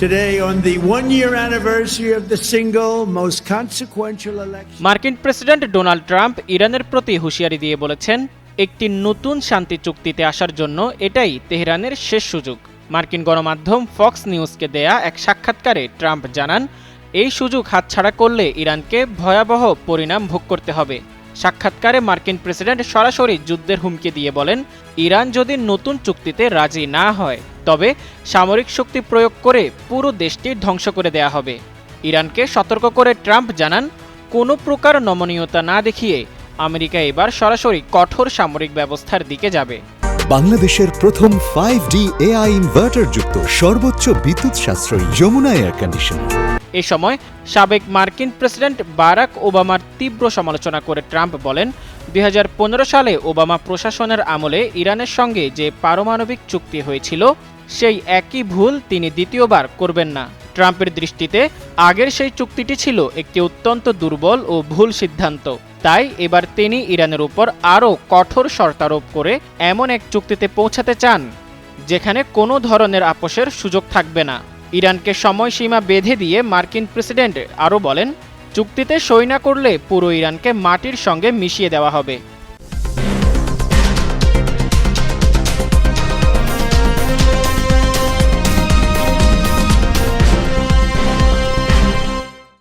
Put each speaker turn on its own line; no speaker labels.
Today, on the one-year anniversary of the single most consequential election.
মার্কিন president Donald Trump ইরানের প্রতি হুঁশিয়ারি দিয়ে বলেছেন, একটি নতুন শান্তি চুক্তিতে আসার জন্য এটাই তেহরানের শেষ সুযোগ। মার্কিন গণমাধ্যম ফক্স নিউজকে দেয়া এক সাক্ষাৎকারে ট্রাম্প জানান, এই সুযোগ হাতছাড়া করলে ইরানকে ভয়াবহ পরিণাম ভোগ করতে হবে। সাক্ষাৎকারে মার্কিন প্রেসিডেন্ট সরাসরি যুদ্ধের হুমকি দিয়ে বলেন, ইরান যদি নতুন চুক্তিতে রাজি না হয় তবে সামরিক শক্তি প্রয়োগ করে পুরো দেশটি ধ্বংস করে দেয়া হবে। ইরানকে সতর্ক করে ট্রাম্প জানান, কোনো প্রকার নমনীয়তা না দেখিয়ে আমেরিকা এবার সরাসরি কঠোর সামরিক ব্যবস্থার দিকে যাবে।
বাংলাদেশের প্রথম 5D AI ইনভার্টার যুক্ত সর্বোচ্চ বিদ্যুৎ সাশ্রয়ী যমুনা এয়ার কন্ডিশনার।
এ সময় সাবেক মার্কিন প্রেসিডেন্ট বারাক ওবামার তীব্র সমালোচনা করে ট্রাম্প বলেন, 2015 সালে ওবামা প্রশাসনের আমলে ইরানের সঙ্গে যে পারমাণবিক চুক্তি হয়েছিল সেই একই ভুল তিনি দ্বিতীয়বার করবেন না। ট্রাম্পের দৃষ্টিতে আগের সেই চুক্তিটি ছিল একটি অত্যন্ত দুর্বল ও ভুল সিদ্ধান্ত। তাই এবার তিনি ইরানের উপর আরও কঠোর শর্তারোপ করে এমন এক চুক্তিতে পৌঁছাতে চান যেখানে কোনো ধরনের আপোষের সুযোগ থাকবে না। ইরানকে সময়সীমা বেঁধে দিয়ে মার্কিন প্রেসিডেন্ট আরও বলেন, চুক্তিতে সই না করলে পুরো ইরানকে মাটির সঙ্গে মিশিয়ে দেওয়া হবে।